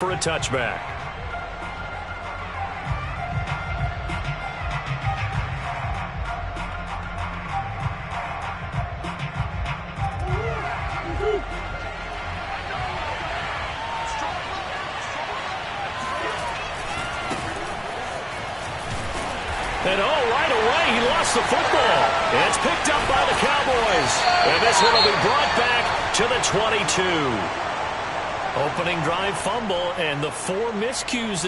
for a touchback. And right away, he lost the football. It's picked up by the Cowboys. And this one will be brought back to the 22. Opening drive fumble and the 4 miscues.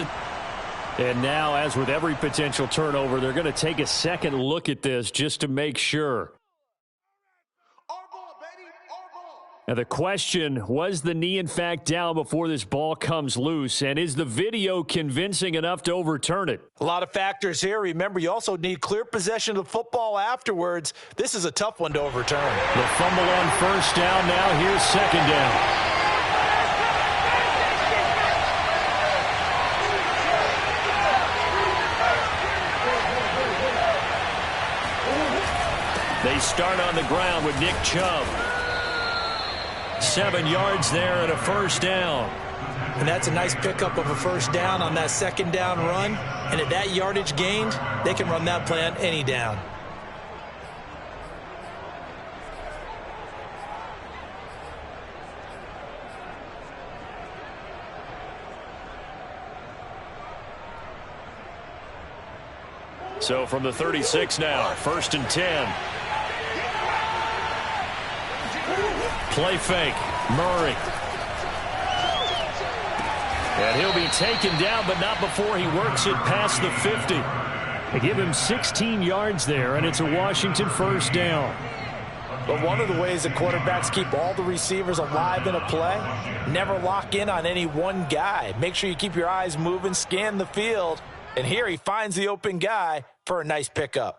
And now, as with every potential turnover, they're going to take a second look at this just to make sure. Now the question, was the knee in fact down before this ball comes loose? And is the video convincing enough to overturn it? A lot of factors here. Remember, you also need clear possession of the football afterwards. This is a tough one to overturn. The fumble on first down. Now here's second down. They start on the ground with Nick Chubb. 7 yards there and a first down. And that's a nice pickup of a first down on that second down run. And at that yardage gained, they can run that play on any down. So from the 36 now, 1st and 10. Play fake, Murray. And he'll be taken down, but not before he works it past the 50. They give him 16 yards there, and it's a Washington first down. But one of the ways that quarterbacks keep all the receivers alive in a play, never lock in on any one guy. Make sure you keep your eyes moving, scan the field. And here he finds the open guy for a nice pickup.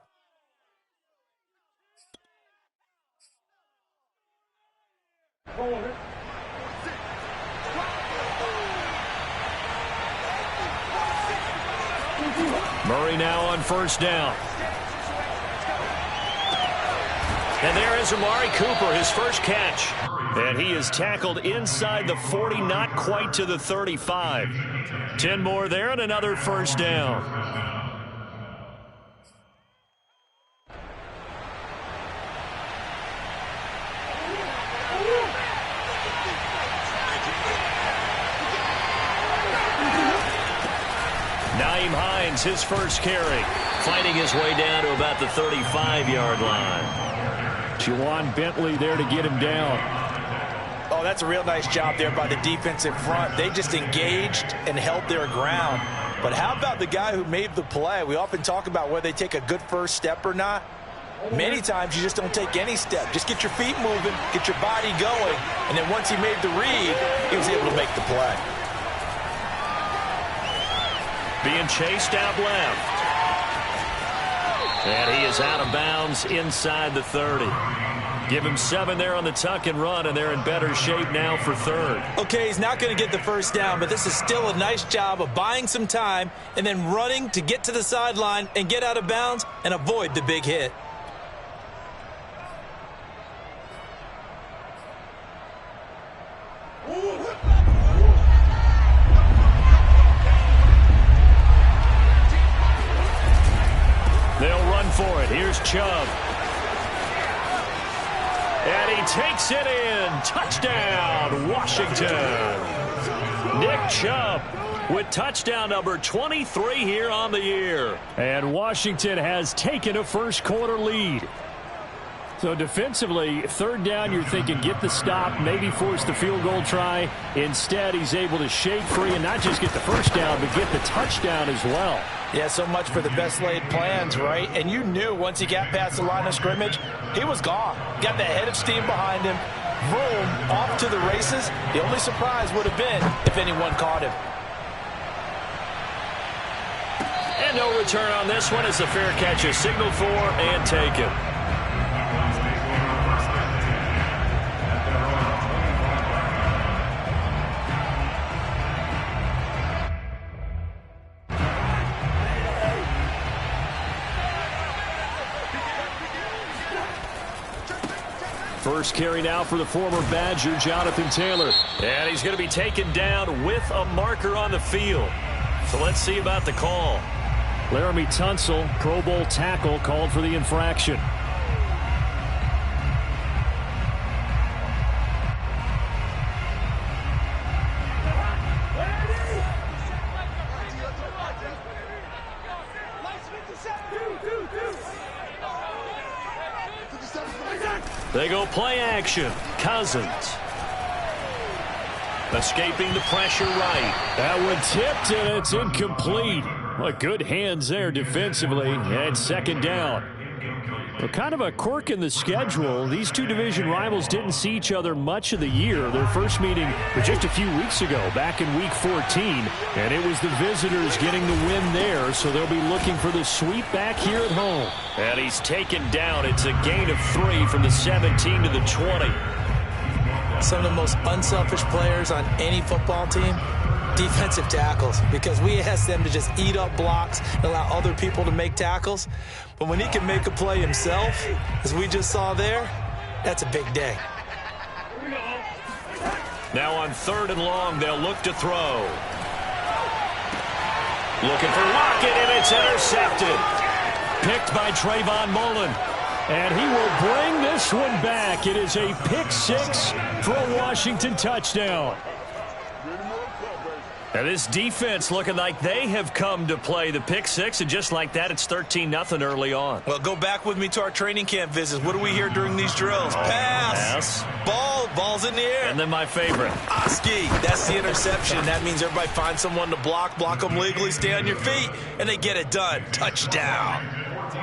Murray now on first down. And there is Amari Cooper, his first catch. And he is tackled inside the 40, not quite to the 35. 10 more there and another first down. Nyheim Hines, his first carry, fighting his way down to about the 35-yard line. Juwan Bentley there to get him down. Oh, that's a real nice job there by the defensive front. They just engaged and held their ground. But how about the guy who made the play? We often talk about whether they take a good first step or not. Many times you just don't take any step. Just get your feet moving, get your body going, and then once he made the read, he was able to make the play. Being chased out left. And he is out of bounds inside the 30. Give him 7 there on the tuck and run, and they're in better shape now for third. Okay, he's not going to get the first down, but this is still a nice job of buying some time and then running to get to the sideline and get out of bounds and avoid the big hit. They'll run for it. Here's Chubb. And he takes it in. Touchdown, Washington. Nick Chubb with touchdown number 23 here on the year. And Washington has taken a first quarter lead. So defensively, third down, you're thinking get the stop, maybe force the field goal try. Instead, he's able to shake free and not just get the first down, but get the touchdown as well. Yeah, so much for the best laid plans, right? And you knew once he got past the line of scrimmage, he was gone. Got that head of steam behind him. Boom, off to the races. The only surprise would have been if anyone caught him. And no return on this one as the fair catch is signaled for and taken. First carry now for the former Badger, Jonathan Taylor. And he's going to be taken down with a marker on the field. So let's see about the call. Laramie Tunsil, Pro Bowl tackle, called for the infraction. They go play action. Cousins. Escaping the pressure right. That one tipped, and it's incomplete. Well, good hands there defensively. And second down. Well, kind of a quirk in the schedule. These two division rivals didn't see each other much of the year. Their first meeting was just a few weeks ago, back in Week 14. And it was the visitors getting the win there, so they'll be looking for the sweep back here at home. And he's taken down. It's a gain of 3 from the 17 to the 20. Some of the most unselfish players on any football team, defensive tackles, because we ask them to just eat up blocks and allow other people to make tackles. But when he can make a play himself, as we just saw there, that's a big day. Now on 3rd and long, they'll look to throw. Looking for Lockett, and it's intercepted. Picked by Trayvon Mullen. And he will bring this one back. It is a pick 6 for a Washington touchdown. And this defense looking like they have come to play the pick 6, and just like that, it's 13-0 early on. Well, go back with me to our training camp visits. What do we hear during these drills? Pass. Ball's in the air. And then my favorite. Oski, that's the interception. That means everybody finds someone to block them legally, stay on your feet, and they get it done. Touchdown.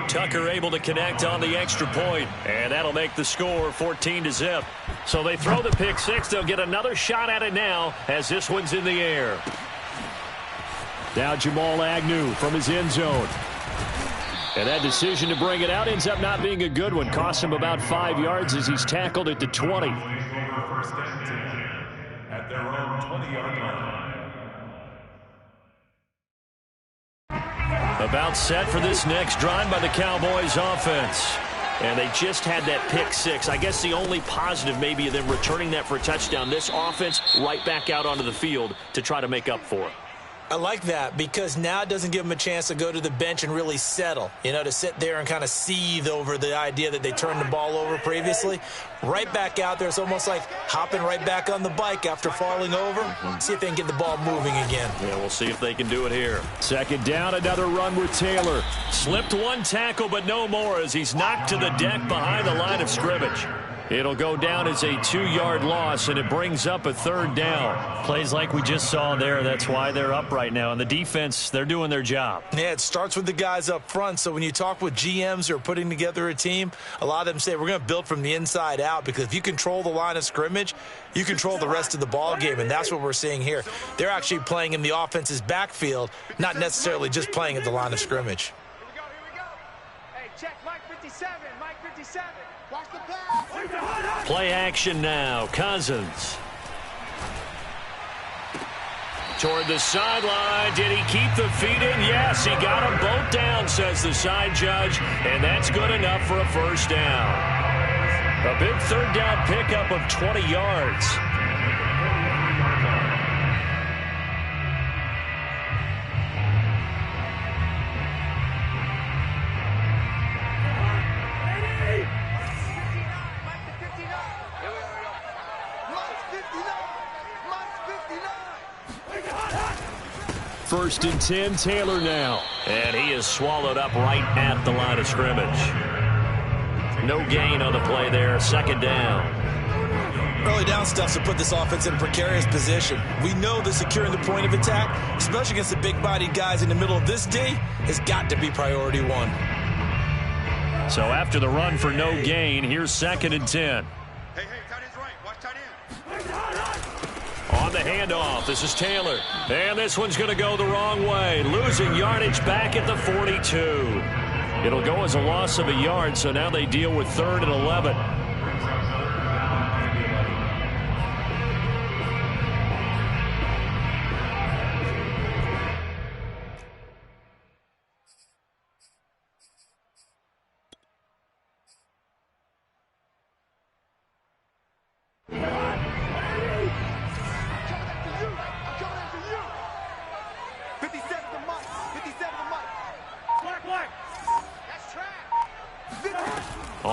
Tucker able to connect on the extra point, and that'll make the score 14-0. So they throw the pick 6. They'll get another shot at it now as this one's in the air. Now Jamal Agnew from his end zone. And that decision to bring it out ends up not being a good one. Costs him about 5 yards as he's tackled at the 20. At their own 20-yard line. About set for this next drive by the Cowboys offense. And they just had that pick 6. I guess the only positive maybe of them returning that for a touchdown. This offense right back out onto the field to try to make up for it. I like that because now it doesn't give them a chance to go to the bench and really settle, to sit there and kind of seethe over the idea that they turned the ball over previously. Right back out there. It's almost like hopping right back on the bike after falling over. See if they can get the ball moving again. Yeah, we'll see if they can do it here. Second down, another run with Taylor. Slipped one tackle, but no more as he's knocked to the deck behind the line of scrimmage. It'll go down as a 2-yard loss, and it brings up a 3rd down. Plays like we just saw there. That's why they're up right now. And the defense, they're doing their job. Yeah, it starts with the guys up front. So when you talk with GMs who are putting together a team, a lot of them say we're going to build from the inside out because if you control the line of scrimmage, you control the rest of the ball game, and that's what we're seeing here. They're actually playing in the offense's backfield, not necessarily just playing at the line of scrimmage. Here we go. Hey, check Mike 57. Mike 57. Watch the pass. Play action now. Cousins. Toward the sideline. Did he keep the feet in? Yes, he got them both down, says the side judge. And that's good enough for a first down. A big 3rd down pickup of 20 yards. First and 10, Taylor now. And he is swallowed up right at the line of scrimmage. No gain on the play there. Second down. Early down stuff to put this offense in a precarious position. We know that securing the point of attack, especially against the big-bodied guys in the middle of this D, has got to be priority 1. So after the run for no gain, here's 2nd and 10. Hey, tight end's right. Watch tight end. On the handoff, this is Taylor. And this one's going to go the wrong way. Losing yardage back at the 42. It'll go as a loss of a yard, so now they deal with 3rd and 11.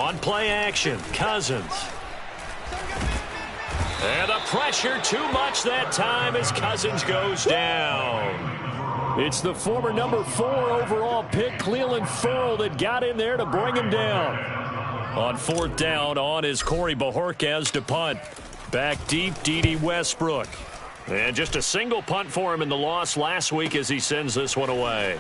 On play action, Cousins. And the pressure too much that time as Cousins goes down. It's the former number 4 overall pick, Clelin Ferrell, that got in there to bring him down. On 4th down, on is Corey Bojorquez to punt. Back deep, Dede Westbrook. And just a single punt for him in the loss last week as he sends this one away.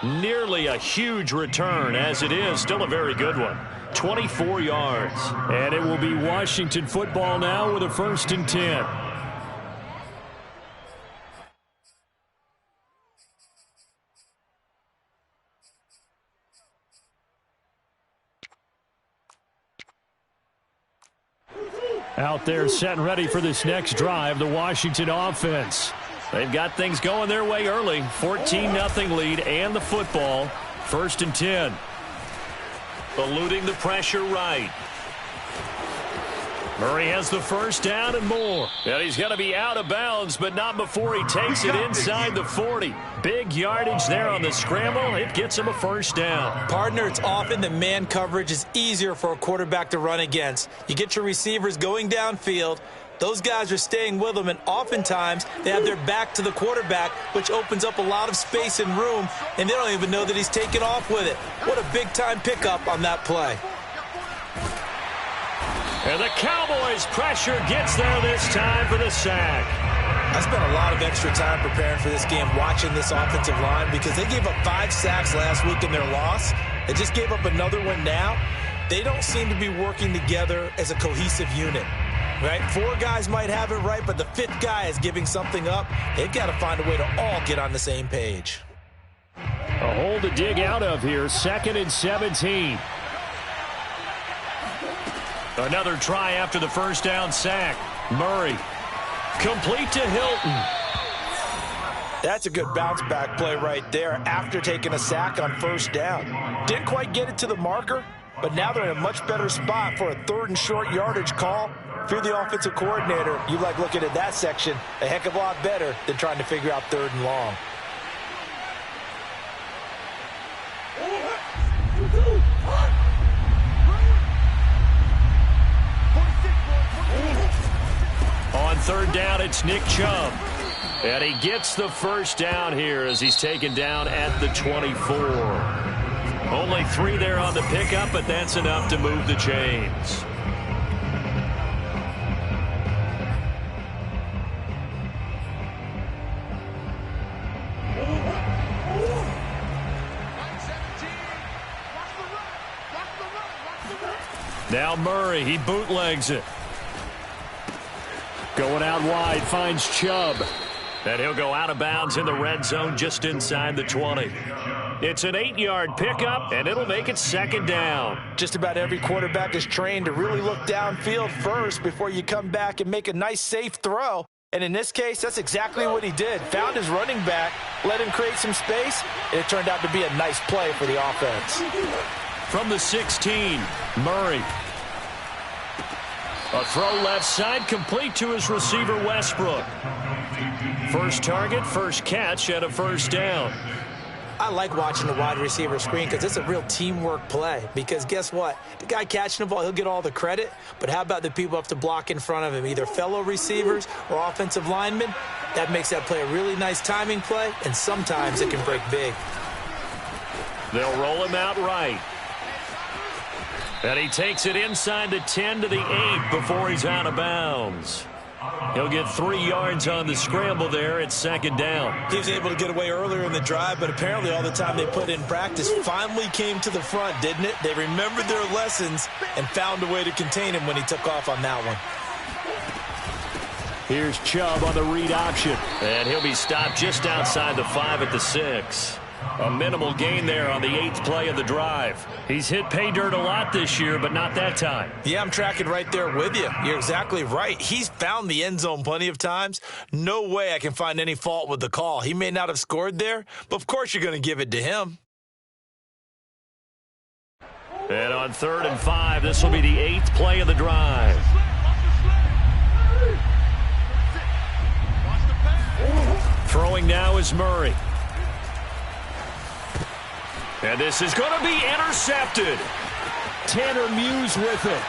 Nearly a huge return, as it is still a very good one. 24 yards. And it will be Washington football now with a 1st and 10. Out there set and ready for this next drive, the Washington offense. They've got things going their way early. 14-0 lead and the football. 1st and 10. Eluding the pressure right. Murray has the first down and more. And he's going to be out of bounds, but not before he takes it inside the 40. Big yardage there on the scramble. It gets him a 1st down. Partner, it's often that man coverage is easier for a quarterback to run against. You get your receivers going downfield. Those guys are staying with them, and oftentimes they have their back to the quarterback, which opens up a lot of space and room, and they don't even know that he's taken off with it. What a big-time pickup on that play. And the Cowboys' pressure gets there this time for the sack. I spent a lot of extra time preparing for this game watching this offensive line because they gave up 5 sacks last week in their loss. They just gave up another one now. They don't seem to be working together as a cohesive unit. Right? 4 guys might have it right, but the 5th guy is giving something up. They've got to find a way to all get on the same page. A hole to dig out of here. 2nd and 17. Another try after the first down sack. Murray. Complete to Hilton. That's a good bounce-back play right there after taking a sack on 1st down. Didn't quite get it to the marker, but now they're in a much better spot for a 3rd and short yardage call. If you're the offensive coordinator, you like looking at that section a heck of a lot better than trying to figure out 3rd and long. On 3rd down, it's Nick Chubb. And he gets the first down here as he's taken down at the 24. Only 3 there on the pickup, but that's enough to move the chains. Now Murray, he bootlegs it. Going out wide, finds Chubb. And he'll go out of bounds in the red zone just inside the 20. It's an 8-yard pickup, and it'll make it 2nd down. Just about every quarterback is trained to really look downfield first before you come back and make a nice, safe throw. And in this case, that's exactly what he did. Found his running back, let him create some space, and it turned out to be a nice play for the offense. From the 16, Murray. A throw left side, complete to his receiver, Westbrook. First target, first catch, and a 1st down. I like watching the wide receiver screen because it's a real teamwork play. Because guess what? The guy catching the ball, he'll get all the credit. But how about the people who have to block in front of him, either fellow receivers or offensive linemen? That makes that play a really nice timing play, and sometimes it can break big. They'll roll him out right. And he takes it inside the 10 to the 8 before he's out of bounds. He'll get 3 yards on the scramble there at 2nd down. He was able to get away earlier in the drive, but apparently all the time they put in practice finally came to the front, didn't it? They remembered their lessons and found a way to contain him when he took off on that one. Here's Chubb on the read option. And he'll be stopped just outside the 5 at the 6. A minimal gain there on the 8th play of the drive. He's hit pay dirt a lot this year, but not that time. Yeah, I'm tracking right there with you. You're exactly right. He's found the end zone plenty of times. No way I can find any fault with the call. He may not have scored there, but of course you're going to give it to him. And on 3rd and 5, this will be the 8th play of the drive. Throwing now is Murray. And this is going to be intercepted. Tanner Muse with it.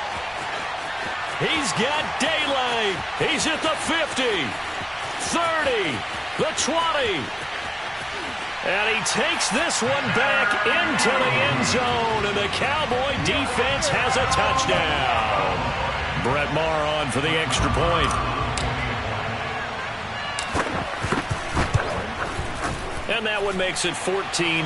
He's got daylight. He's at the 50, 30, the 20. And he takes this one back into the end zone, and the Cowboy defense has a touchdown. Brett Maher on for the extra point. And that one makes it 14-7.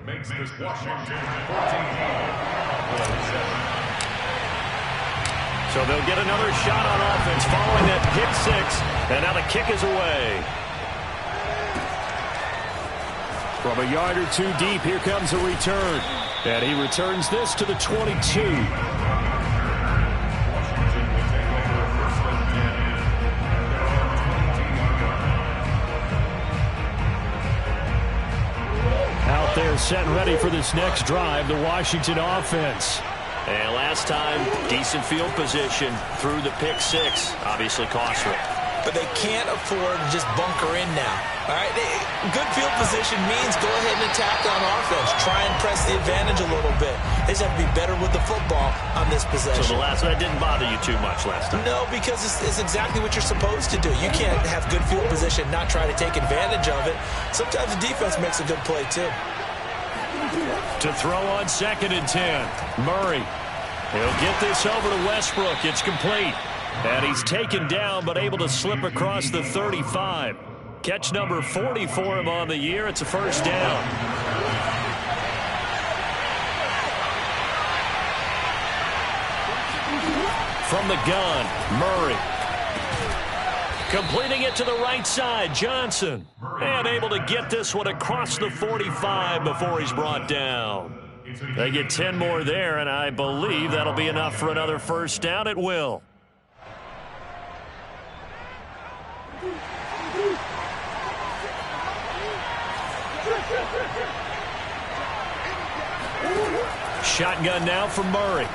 Makes this Washington 14-7. So they'll get another shot on offense following that pick six. And now the kick is away. From a yard or two deep, here comes a return. And he returns this to the 22. Out there set and ready for this next drive, the Washington offense. And last time, decent field position through the pick six. Obviously costly. But they can't afford to just bunker in now. All right, good field position means go ahead and attack on offense. Try and press the advantage a little bit. They just have to be better with the football on this possession. So that didn't bother you too much last time? No, because it's exactly what you're supposed to do. You can't have good field position, not try to take advantage of it. Sometimes the defense makes a good play, too. To throw on 2nd and 10. Murray. He'll get this over to Westbrook. It's complete. And he's taken down but able to slip across the 35. Catch number 40 for him on the year. It's a first down. From the gun, Murray. Completing it to the right side, Johnson. And able to get this one across the 45 before he's brought down. They get 10 more there, and I believe that'll be enough for another first down. It will. Shotgun now for Murray.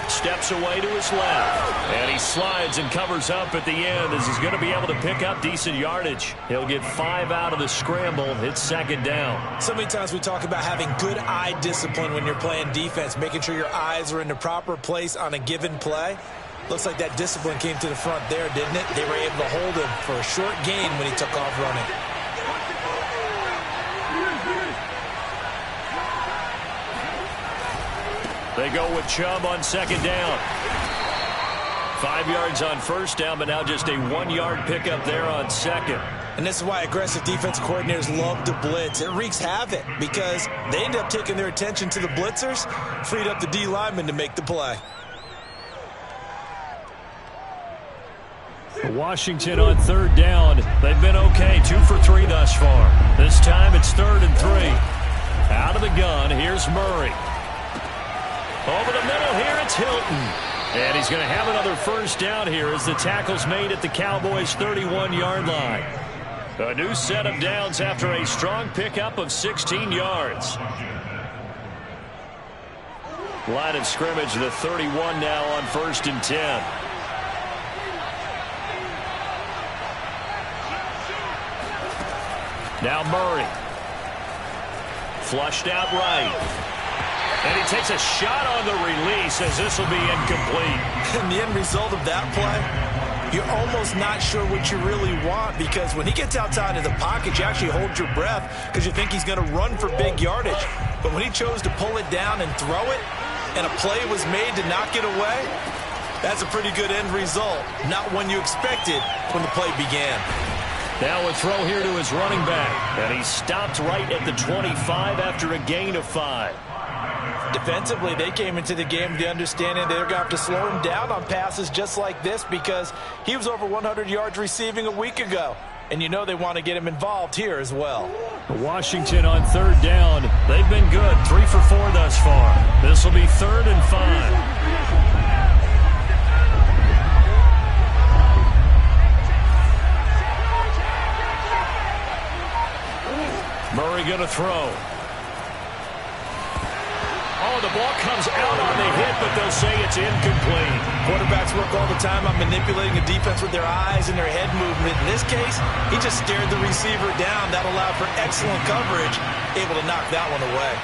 Steps away to his left. And he slides and covers up at the end as he's going to be able to pick up decent yardage. He'll get 5 out of the scramble. It's 2nd down. So many times we talk about having good eye discipline when you're playing defense, making sure your eyes are in the proper place on a given play. Looks like that discipline came to the front there, didn't it? They were able to hold him for a short gain when he took off running. They go with Chubb on 2nd down. 5 yards on first down, but now just a 1-yard pickup there on 2nd. And this is why aggressive defensive coordinators love to blitz. It wreaks havoc because they end up taking their attention to the blitzers, freed up the D lineman to make the play. Washington on 3rd down. They've been okay, 2 for 3 thus far. This time it's 3rd and 3. Out of the gun, here's Murray. Over the middle here, it's Hilton. And he's going to have another first down here as the tackle's made at the Cowboys' 31-yard line. A new set of downs after a strong pickup of 16 yards. Line of scrimmage, the 31 now on 1st and 10. Now Murray. Flushed out right. And he takes a shot on the release as this will be incomplete. And the end result of that play, you're almost not sure what you really want because when he gets outside of the pocket, you actually hold your breath because you think he's going to run for big yardage. But when he chose to pull it down and throw it, and a play was made to knock it away, that's a pretty good end result. Not one you expected when the play began. Now a throw here to his running back. And he stopped right at the 25 after a gain of 5. Defensively, they came into the game with the understanding they're going to have to slow him down on passes just like this because he was over 100 yards receiving a week ago. And you know they want to get him involved here as well. Washington on 3rd down. They've been good, 3 for 4 thus far. This will be 3rd and 5. Murray going to throw. Oh, the ball comes out on the hit, but they'll say it's incomplete. Quarterbacks work all the time on manipulating a defense with their eyes and their head movement. In this case, he just stared the receiver down. That allowed for excellent coverage, able to knock that one away.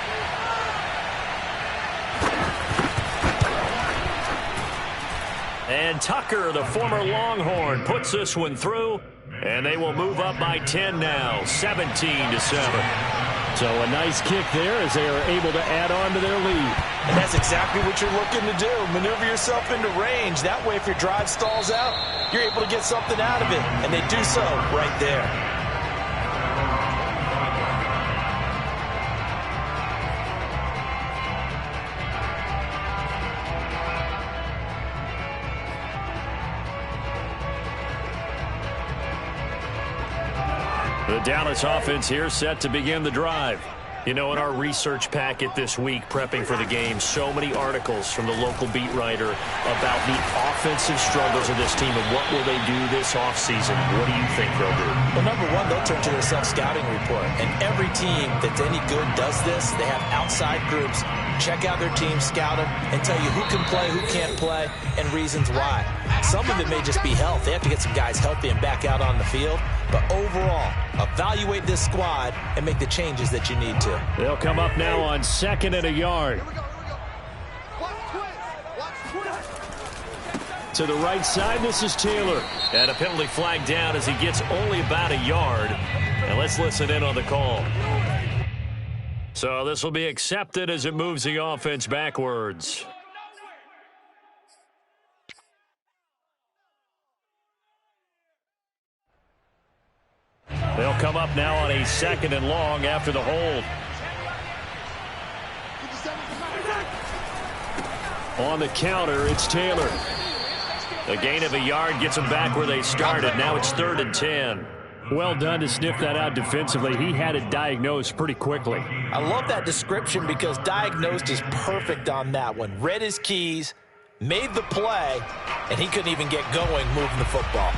And Tucker, the former Longhorn, puts this one through, and they will move up by 10 now, 17-7. So a nice kick there as they are able to add on to their lead. And that's exactly what you're looking to do. Maneuver yourself into range. That way, if your drive stalls out, you're able to get something out of it. And they do so right there. The Dallas offense here set to begin the drive. You know, in our research packet this week, prepping for the game, so many articles from the local beat writer about the offensive struggles of this team and what will they do this offseason. What do you think they'll do? Well, number one, they'll turn to their self-scouting report. And every team that's any good does this. They have outside groups check out their team, scout them, and tell you who can play, who can't play, and reasons why. Some of it may just be health. They have to get some guys healthy and back out on the field. But overall, evaluate this squad and make the changes that you need to. They'll come up now on 2nd and a yard. To the right side, this is Taylor. And a penalty flag down as he gets only about a yard. And let's listen in on the call. So this will be accepted as it moves the offense backwards. They'll come up now on a 2nd and long after the hold. On the counter, it's Taylor. A gain of a yard gets them back where they started. Now it's 3rd and 10. Well done to sniff that out defensively. He had it diagnosed pretty quickly. I love that description because diagnosed is perfect on that one. Read his keys, made the play, and he couldn't even get going moving the football.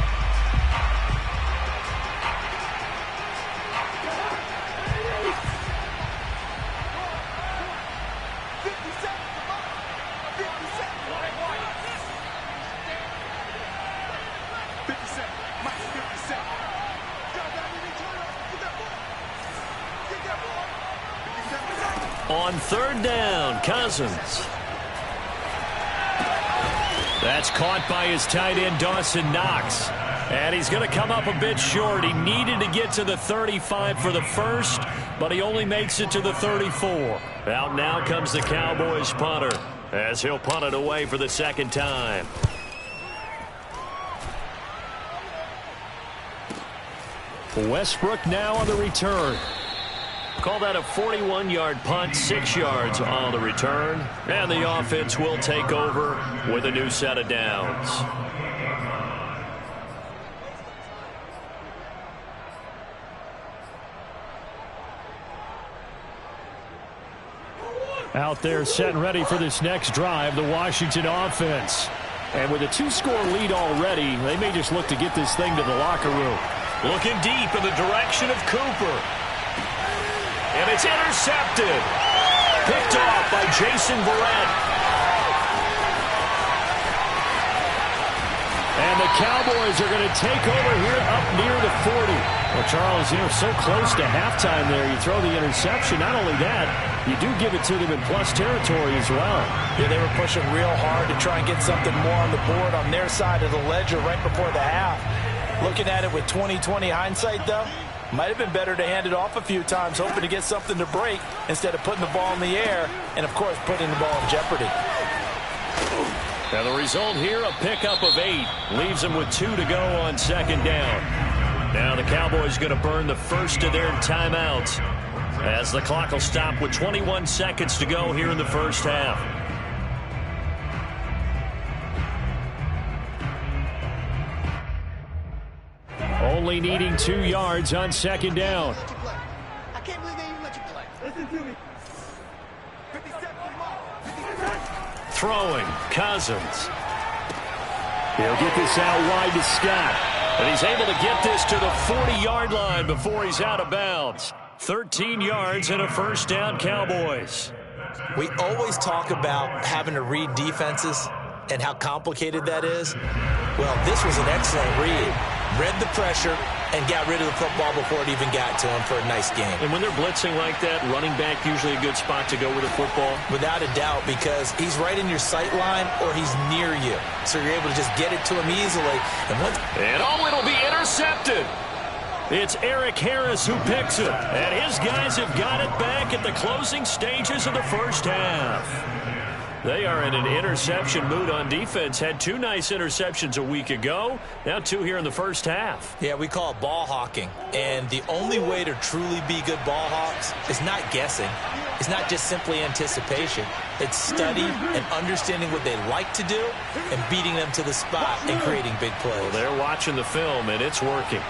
On 3rd down, Cousins. That's caught by his tight end, Dawson Knox. And he's going to come up a bit short. He needed to get to the 35 for the first, but he only makes it to the 34. Out now comes the Cowboys punter as he'll punt it away for the 2nd time. Westbrook now on the return. Call that a 41-yard punt, 6 yards on the return. And the offense will take over with a new set of downs. Out there set and ready for this next drive, the Washington offense. And with a 2-score lead already, they may just look to get this thing to the locker room. Looking deep in the direction of Cooper. And it's intercepted. Picked off by Jason Verrett. And the Cowboys are going to take over here up near the 40. Well, Charles, so close to halftime there. You throw the interception. Not only that, you do give it to them in plus territory as well. Yeah, they were pushing real hard to try and get something more on the board on their side of the ledger right before the half. Looking at it with 20/20 hindsight, though, might have been better to hand it off a few times, hoping to get something to break instead of putting the ball in the air and, of course, putting the ball in jeopardy. Now the result here, a pickup of 8. Leaves them with 2 to go on 2nd down. Now the Cowboys going to burn the first of their timeouts as the clock will stop with 21 seconds to go here in the first half. Only needing 2 yards on 2nd down. I can't believe they even let you play. Listen to me. 57, Throwing, Cousins. He'll get this out wide to Scott. And he's able to get this to the 40-yard line before he's out of bounds. 13 yards and a first down, Cowboys. We always talk about having to read defenses and how complicated that is. Well, this was an excellent read. Read the pressure and got rid of the football before it even got to him for a nice game. And when they're blitzing like that, running back usually a good spot to go with the football? Without a doubt, because he's right in your sight line or he's near you. So you're able to just get it to him easily. And it'll be intercepted. It's Eric Harris who picks it. And his guys have got it back at the closing stages of the first half. They are in an interception mood on defense. Had 2 nice interceptions a week ago. Now 2 here in the first half. Yeah, we call it ball hawking. And the only way to truly be good ball hawks is not guessing. It's not just simply anticipation. It's study and understanding what they like to do and beating them to the spot and creating big plays. Well, they're watching the film, and it's working.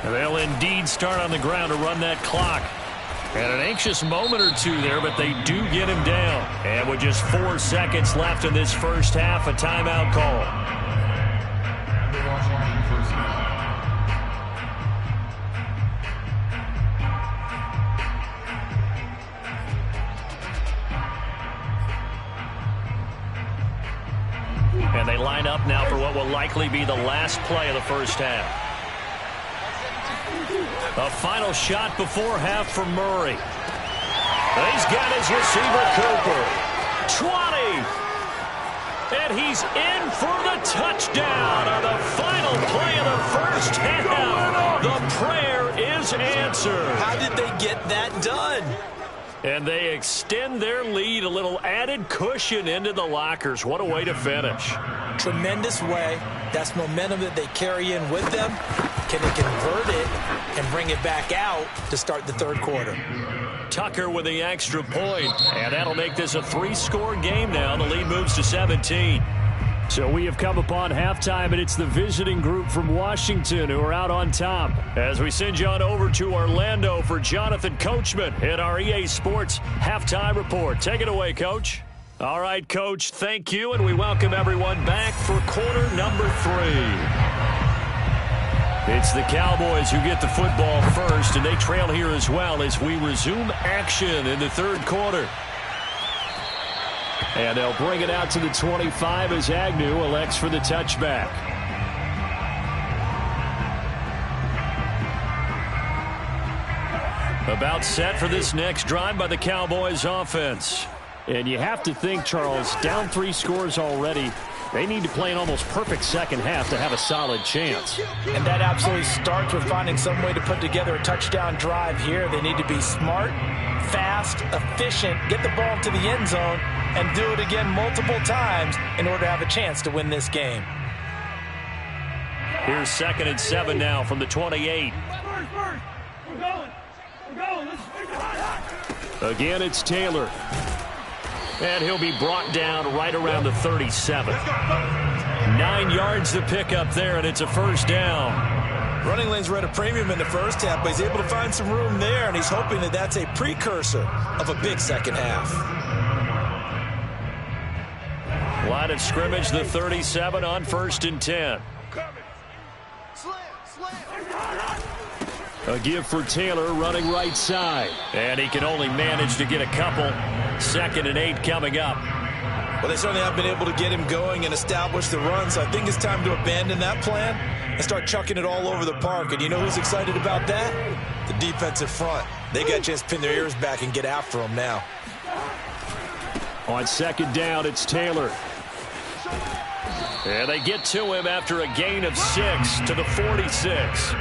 And they'll indeed start on the ground to run that clock. And an anxious moment or 2 there, but they do get him down. And with just 4 seconds left in this first half, a timeout call. And they line up now for what will likely be the last play of the first half. A final shot before half for Murray. He's got his receiver, Cooper. 20. And he's in for the touchdown on the final play of the first half. The prayer is answered. How did they get that done? And they extend their lead, a little added cushion into the lockers. What a way to finish. Tremendous way. That's momentum that they carry in with them. Can they convert it and bring it back out to start the third quarter? Tucker with the extra point, and that'll make this a 3-score game now. The lead moves to 17. So we have come upon halftime, and it's the visiting group from Washington who are out on top. As we send you on over to Orlando for Jonathan Coachman in our EA Sports Halftime Report. Take it away, Coach. All right, Coach, thank you, and we welcome everyone back for quarter number 3. It's the Cowboys who get the football first, and they trail here as well as we resume action in the third quarter. And they'll bring it out to the 25 as Agnew elects for the touchback. About set for this next drive by the Cowboys offense. And you have to think, Charles, down 3 scores already. They need to play an almost perfect second half to have a solid chance. And that absolutely starts with finding some way to put together a touchdown drive here. They need to be smart, fast, efficient, get the ball to the end zone, and do it again multiple times in order to have a chance to win this game. Here's 2nd and 7 now from the 28. Again, it's Taylor. And he'll be brought down right around the 37. 9 yards to pick up there, and it's a first down. Running lanes were at a premium in the first half, but he's able to find some room there, and he's hoping that that's a precursor of a big second half. Line of scrimmage, the 37 on 1st and 10. A give for Taylor running right side. And he can only manage to get a couple. 2nd and 8 coming up. Well, they certainly have been able to get him going and establish the run, so I think it's time to abandon that plan and start chucking it all over the park. And you know who's excited about that? The defensive front. They got a chance to pin their ears back and get after him now. On 2nd down, it's Taylor. And they get to him after a gain of 6 to the 46.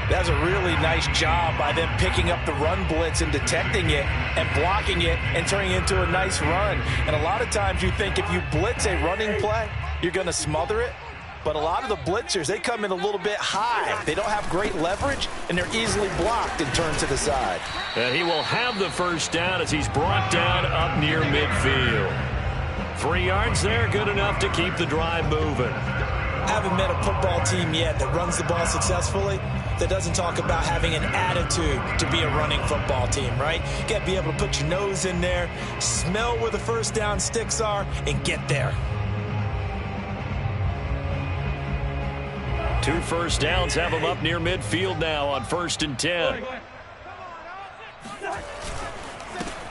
That's a really nice job by them picking up the run blitz and detecting it and blocking it and turning it into a nice run. And a lot of times you think if you blitz a running play, you're going to smother it. But a lot of the blitzers, they come in a little bit high. They don't have great leverage, and they're easily blocked and turned to the side. And he will have the first down as he's brought down up near midfield. 3 yards there, good enough to keep the drive moving. I haven't met a football team yet that runs the ball successfully that doesn't talk about having an attitude to be a running football team, right? You got to be able to put your nose in there, smell where the first down sticks are, and get there. 2 first downs have them up near midfield now on 1st and 10.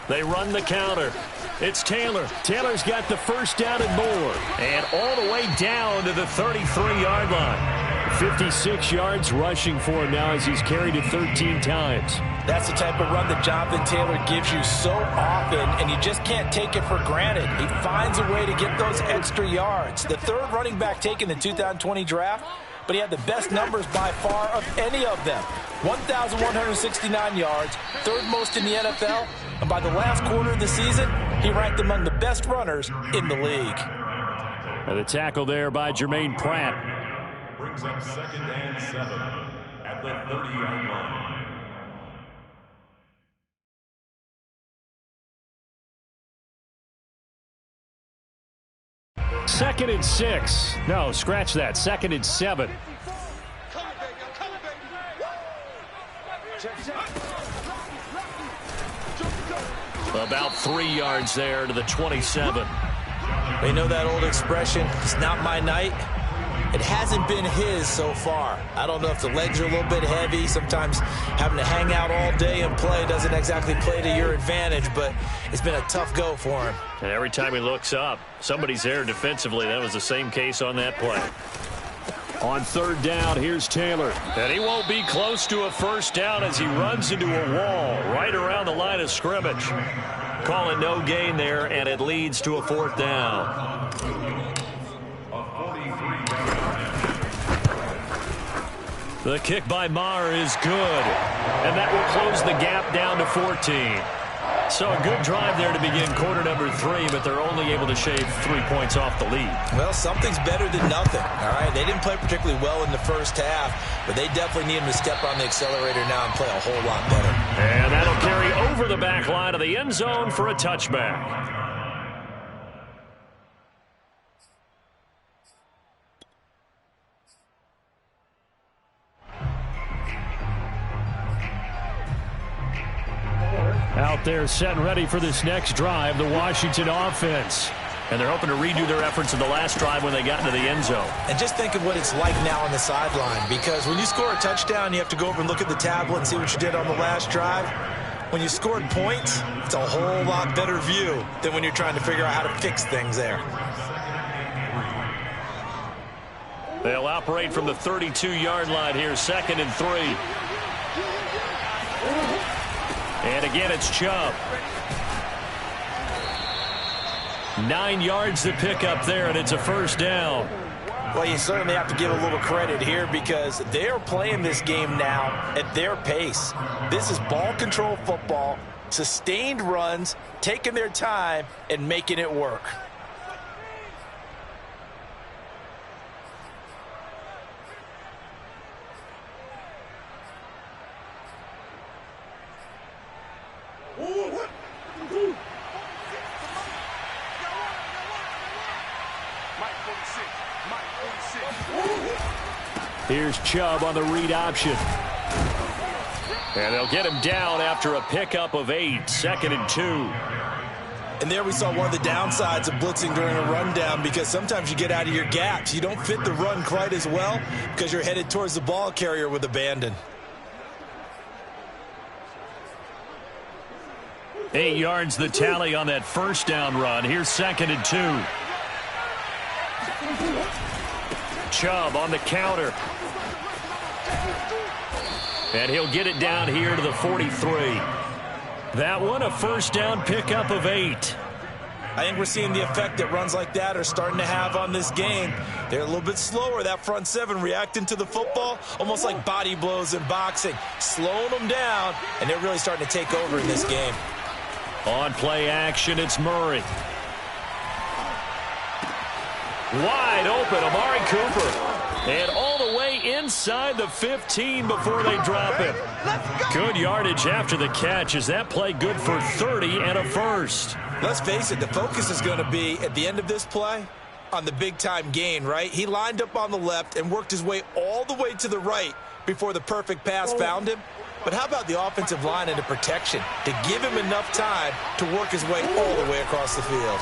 They run the counter. It's Taylor. Taylor's got the first down and more. And all the way down to the 33-yard line. 56 yards rushing for him now as he's carried it 13 times. That's the type of run that Jonathan Taylor gives you so often, and you just can't take it for granted. He finds a way to get those extra yards. The third running back taken in the 2020 draft, but he had the best numbers by far of any of them. 1,169 yards, third most in the NFL, and by the last quarter of the season, he ranked among the best runners in the league. And the tackle there by Jermaine Pratt. Brings up 2nd and 7 at the 30-yard line. Second and 6. No, scratch that. 2nd and 7. About 3 yards there to the 27. They know that old expression, it's not my night. It hasn't been his so far. I don't know if the legs are a little bit heavy. Sometimes having to hang out all day and play doesn't exactly play to your advantage, but it's been a tough go for him. And every time he looks up, somebody's there defensively. That was the same case on that play. On 3rd down, here's Taylor. And he won't be close to a first down as he runs into a wall right around the line of scrimmage. Calling no gain there, and it leads to a 4th down. The kick by Maher is good, and that will close the gap down to 14. So a good drive there to begin quarter number 3, but they're only able to shave 3 points off the lead. Well, something's better than nothing, all right? They didn't play particularly well in the first half, but they definitely need him to step on the accelerator now and play a whole lot better. And that'll carry over the back line of the end zone for a touchback. Out there set and ready for this next drive, the Washington offense. And they're hoping to redo their efforts in the last drive when they got into the end zone. And just think of what it's like now on the sideline, because when you score a touchdown, you have to go over and look at the tablet and see what you did on the last drive. When you scored points, it's a whole lot better view than when you're trying to figure out how to fix things there. They'll operate from the 32-yard line here, 2nd and 3. And again, it's Chubb. 9 yards to pick up there, and it's a first down. Well, you certainly have to give a little credit here because they're playing this game now at their pace. This is ball control football, sustained runs, taking their time, and making it work. Here's Chubb on the read option. And they'll get him down after a pickup of 8, 2nd and 2. And there we saw one of the downsides of blitzing during a rundown, because sometimes you get out of your gaps. You don't fit the run quite as well because you're headed towards the ball carrier with abandon. 8 yards the tally on that first down run. Here's 2nd and 2. Chubb on the counter. And he'll get it down here to the 43. That one a first down pickup of 8. I think we're seeing the effect that runs like that are starting to have on this game. They're a little bit slower, that front seven, reacting to the football, almost like body blows in boxing, slowing them down, and they're really starting to take over in this game. On play action, it's Murray. Wide open, Amari Cooper. And all the way inside the 15 before they drop him. Good yardage after the catch. Is that play good for 30 and a first? Let's face it, the focus is going to be, at the end of this play, on the big-time gain, right? He lined up on the left and worked his way all the way to the right before the perfect pass found him. But how about the offensive line and the protection to give him enough time to work his way all the way across the field?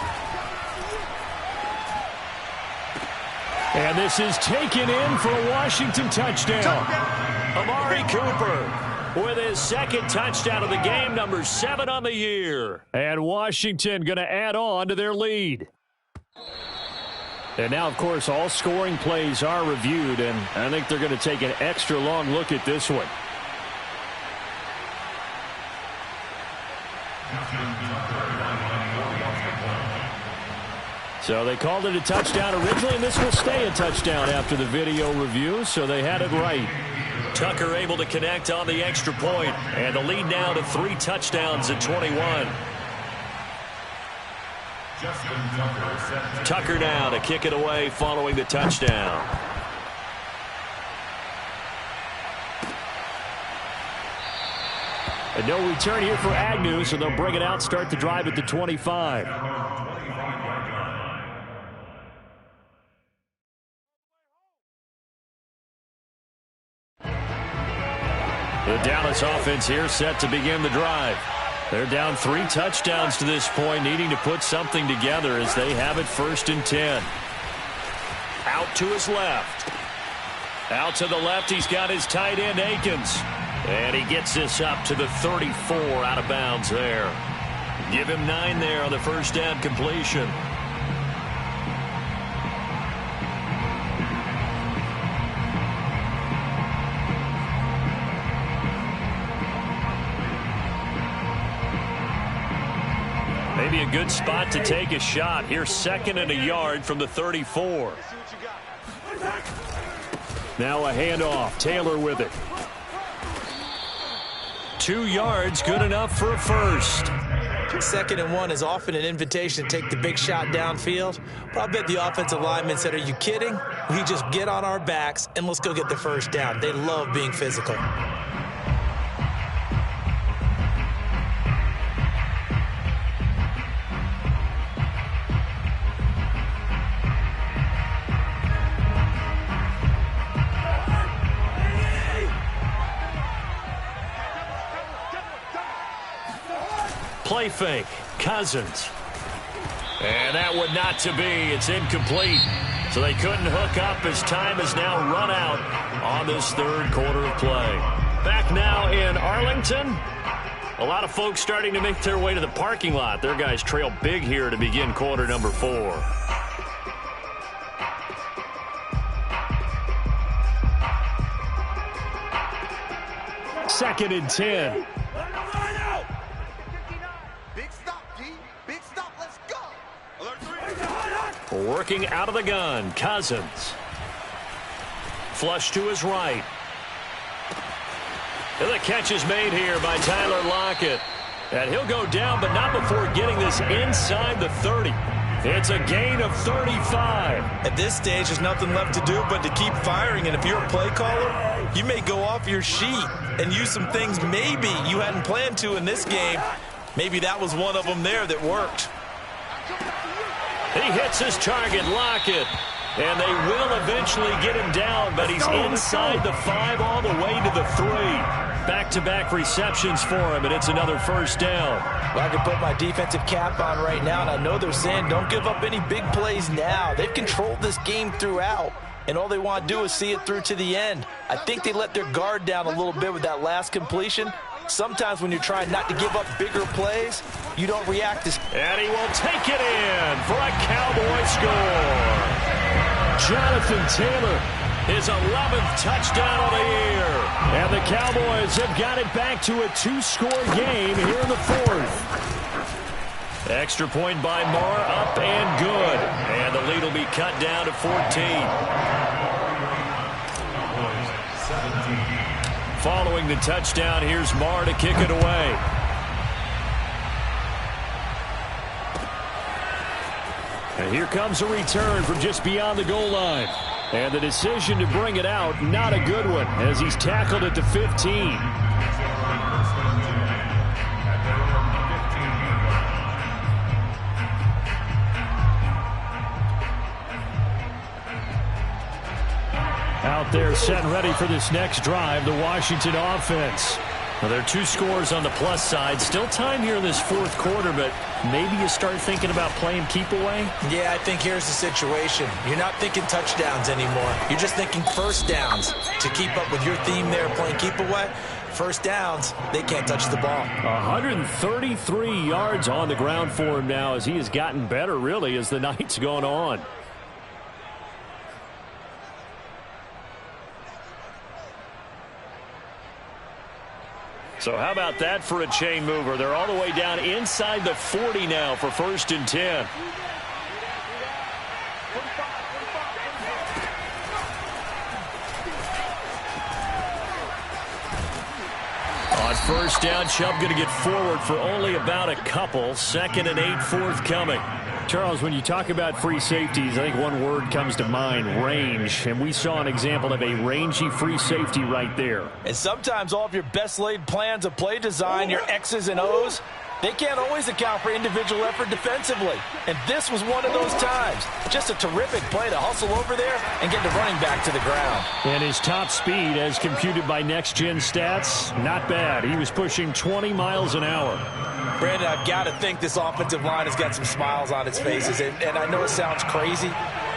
And this is taken in for a Washington touchdown. Amari Cooper with his second touchdown of the game, number 7 on the year. And Washington going to add on to their lead. And now, of course, all scoring plays are reviewed, and I think they're going to take an extra long look at this one. So they called it a touchdown originally, and this will stay a touchdown after the video review, so they had it right. Tucker able to connect on the extra point, and the lead now to 3 touchdowns at 21. Tucker now to kick it away following the touchdown. And no return here for Agnew, so they'll bring it out, start the drive at the 25. The Dallas offense here set to begin the drive. They're down 3 touchdowns to this point, needing to put something together as they have it 1st and 10. Out to his left. Out to the left, he's got his tight end, Akins. And he gets this up to the 34 out of bounds there. Give him 9 there on the first down completion. Maybe a good spot to take a shot. Here's 2nd and a yard from the 34. Now a handoff. Taylor with it. 2 yards, good enough for a first. 2nd and 1 is often an invitation to take the big shot downfield. But I bet the offensive lineman said, are you kidding? We just get on our backs and let's go get the first down. They love being physical. Play fake. Cousins. And that one not to be. It's incomplete. So they couldn't hook up as time has now run out on this 3rd quarter of play. Back now in Arlington. A lot of folks starting to make their way to the parking lot. Their guys trail big here to begin quarter number 4. Second and 10. Working out of the gun, Cousins. Flush to his right. And the catch is made here by Tyler Lockett. And he'll go down, but not before getting this inside the 30. It's a gain of 35. At this stage, there's nothing left to do but to keep firing. And if you're a play caller, you may go off your sheet and use some things maybe you hadn't planned to in this game. Maybe that was one of them there that worked. He hits his target, Lockett. And they will eventually get him down, but he's inside the 5 all the way to the 3. Back-to-back receptions for him, and it's another first down. Well, I can put my defensive cap on right now, and I know they're saying don't give up any big plays now. They've controlled this game throughout, and all they want to do is see it through to the end. I think they let their guard down a little bit with that last completion. Sometimes when you're trying not to give up bigger plays, you don't react as... And he will take it in for a Cowboy score. Jonathan Taylor, his 11th touchdown of the year. And the Cowboys have got it back to a 2-score game here in the 4th. Extra point by Marr, up and good. And the lead will be cut down to 14. Following the touchdown, here's Marr to kick it away. And here comes a return from just beyond the goal line. And the decision to bring it out, not a good one, as he's tackled at the 15. Out there set and ready for this next drive, the Washington offense. Well, there are 2 scores on the plus side. Still time here in this fourth quarter, but maybe you start thinking about playing keep away? Yeah, I think here's the situation. You're not thinking touchdowns anymore. You're just thinking first downs. To keep up with your theme there, playing keep away, first downs, they can't touch the ball. 133 yards on the ground for him now as he has gotten better, really, as the night's gone on. So how about that for a chain mover? They're all the way down inside the 40 now for 1st and 10. On first down, Chubb going to get forward for only about a couple. 2nd and 8 forthcoming. Charles, when you talk about free safeties, I think one word comes to mind, range. And we saw an example of a rangy free safety right there. And sometimes all of your best laid plans of play design, your X's and O's, they can't always account for individual effort defensively. And this was one of those times. Just a terrific play to hustle over there and get the running back to the ground. And his top speed, as computed by Next Gen Stats, not bad. He was pushing 20 miles an hour. Brandon, I've got to think this offensive line has got some smiles on its faces. And I know it sounds crazy,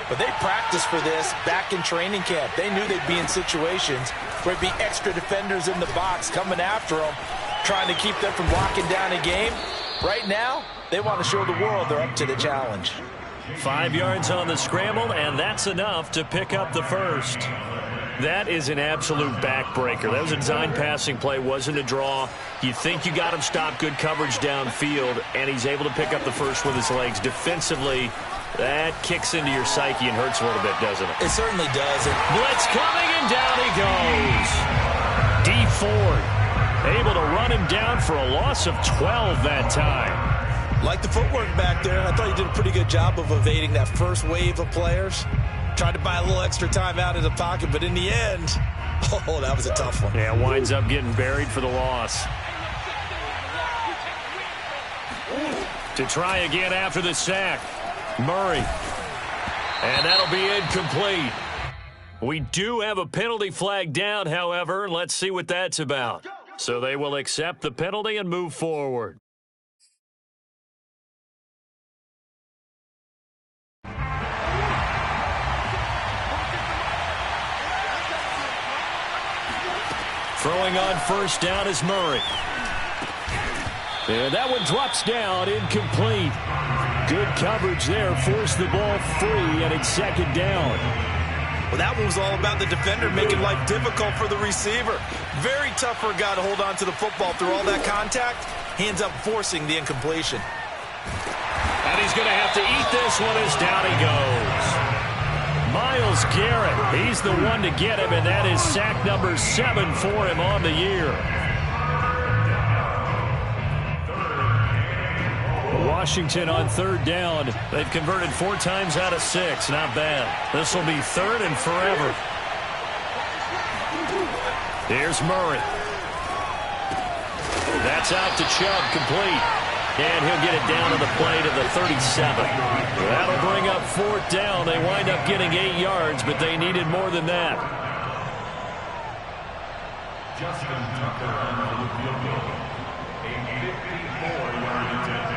but they practiced for this back in training camp. They knew they'd be in situations where there'd be extra defenders in the box coming after them, trying to keep them from locking down a game. Right now, they want to show the world they're up to the challenge. 5 yards on the scramble, and that's enough to pick up the first. That is an absolute backbreaker. That was a design passing play, wasn't a draw. You think you got him stopped, good coverage downfield, and he's able to pick up the first with his legs. Defensively, that kicks into your psyche and hurts a little bit, doesn't it? It certainly does. Blitz coming, and down he goes. Dee Ford able to run him down for a loss of 12 that time. Like the footwork back there, I thought he did a pretty good job of evading that first wave of players. Tried to buy a little extra time out of the pocket, but in the end, oh, that was a tough one. Yeah, winds up getting buried for the loss. To try again after the sack, Murray. And that'll be incomplete. We do have a penalty flag down, however. Let's see what that's about. So they will accept the penalty and move forward. Throwing on first down is Murray. And that one drops down, incomplete. Good coverage there, forced the ball free, and it's 2nd down. Well, that one was all about the defender making life difficult for the receiver. Very tough for a guy to hold on to the football through all that contact. He ends up forcing the incompletion. And he's going to have to eat this one as down he goes. Myles Garrett, he's the one to get him, and that is sack number 7 for him on the year. Washington on 3rd down. They've converted 4 times out of 6. Not bad. This will be 3rd and forever. Here's Murray. That's out to Chubb, complete. And he'll get it down to the plate of the 37. That'll bring up 4th down. They wind up getting 8 yards, but they needed more than that. Justin Tucker on the field goal. A 54-yard attempt.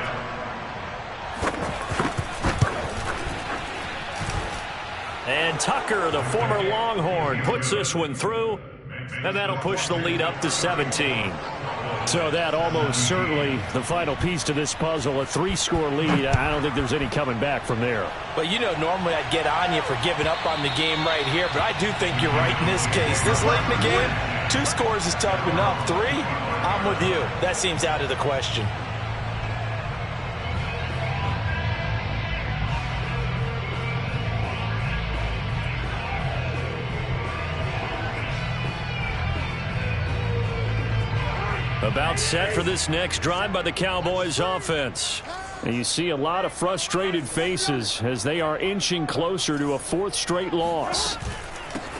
And Tucker, the former Longhorn, puts this one through, and that'll push the lead up to 17. So that almost certainly the final piece to this puzzle, a 3-score lead. I don't think there's any coming back from there. But, you know, normally I'd get on you for giving up on the game right here, but I do think you're right in this case. This late in the game, 2 scores is tough enough. 3, I'm with you. That seems out of the question. About set for this next drive by the Cowboys offense. And you see a lot of frustrated faces as they are inching closer to a 4th straight loss.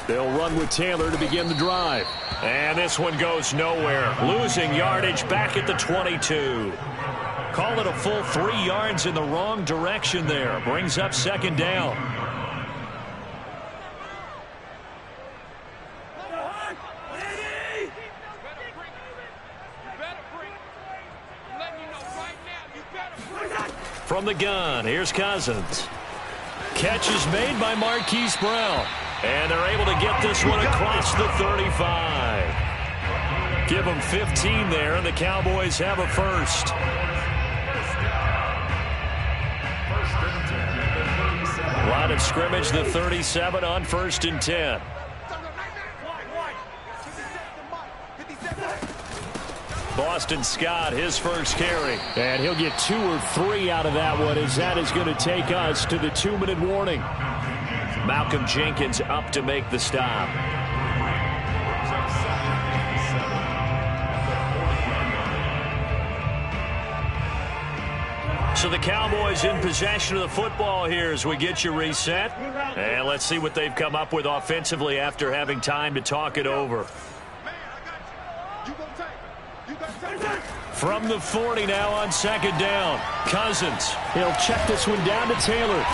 They'll run with Taylor to begin the drive. And this one goes nowhere. Losing yardage back at the 22. Call it a full 3 yards in the wrong direction there. Brings up 2nd down. From the gun, here's Cousins. Catch is made by Marquise Brown. And they're able to get this one across the 35. Give them 15 there, and the Cowboys have a first. Line of scrimmage, the 37 on 1st and 10. Boston Scott, his first carry. And he'll get 2 or 3 out of that one, as that is going to take us to the 2-minute warning. Malcolm Jenkins up to make the stop. So the Cowboys in possession of the football here as we get you reset. And let's see what they've come up with offensively after having time to talk it over. From the 40 now on 2nd down. Cousins. He'll check this one down to Taylor.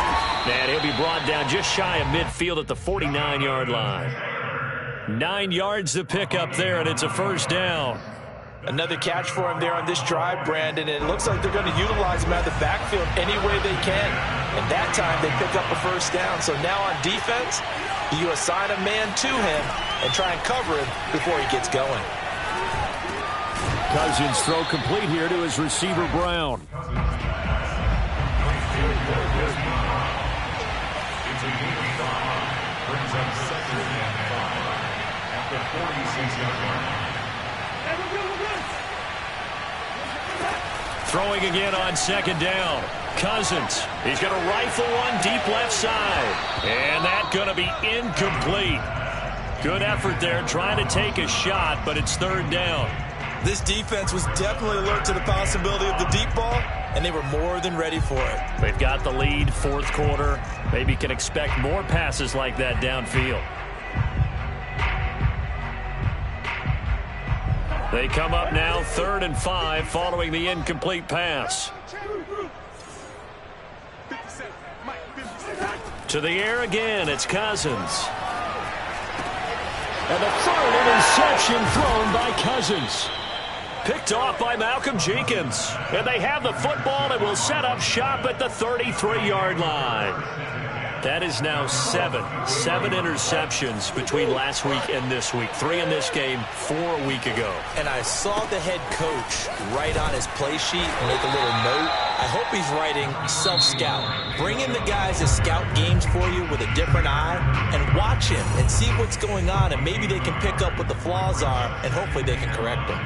And he'll be brought down just shy of midfield at the 49-yard line. 9 yards to pick up there, and it's a first down. Another catch for him there on this drive, Brandon. And it looks like they're going to utilize him out of the backfield any way they can. And that time they pick up a first down. So now on defense, you assign a man to him and try and cover him before he gets going. Cousins throw complete here to his receiver, Brown. Throwing again on 2nd down. Cousins. He's going to rifle one deep left side. And that's going to be incomplete. Good effort there trying to take a shot, but it's 3rd down. This defense was definitely alert to the possibility of the deep ball, and they were more than ready for it. They've got the lead, 4th quarter. Maybe can expect more passes like that downfield. They come up now 3rd and 5 following the incomplete pass. To the air again, it's Cousins. And the 3rd interception thrown by Cousins. Picked off by Malcolm Jenkins. And they have the football and will set up shop at the 33-yard line. That is now 7 interceptions between last week and this week. 3 in this game, 4 a week ago. And I saw the head coach write on his play sheet and make a little note. I hope he's writing self-scout. Bring in the guys that scout games for you with a different eye and watch him and see what's going on, and maybe they can pick up what the flaws are, and hopefully they can correct them.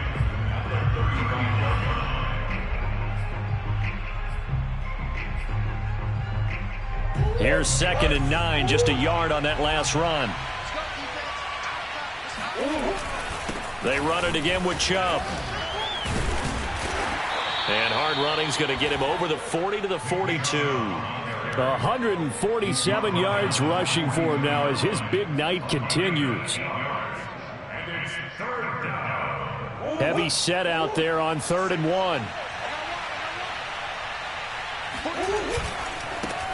Here's 2nd and 9, just a yard on that last run. They run it again with Chubb. And hard running's going to get him over the 40 to the 42. 147 yards rushing for him now as his big night continues. Heavy set out there on 3rd and 1.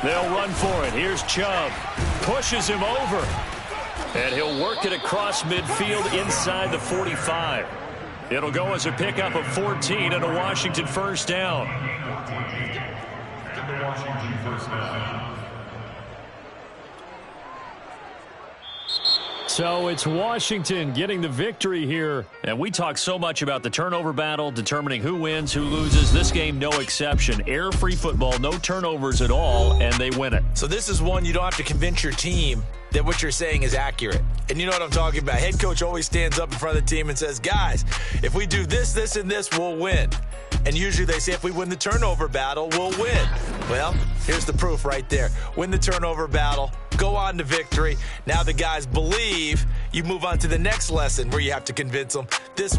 They'll run for it. Here's Chubb. Pushes him over. And he'll work it across midfield inside the 45. It'll go as a pickup of 14 and a Washington first down. The Washington first down. So it's Washington getting the victory here. And we talk so much about the turnover battle, determining who wins, who loses. This game, no exception. Error-free football, no turnovers at all, and they win it. So this is one you don't have to convince your team that what you're saying is accurate. And you know what I'm talking about. Head coach always stands up in front of the team and says, guys, if we do this, this, and this, we'll win. And usually they say if we win the turnover battle, we'll win. Well, here's the proof right there. Win the turnover battle, go on to victory. Now the guys believe. You move on to the next lesson where you have to convince them this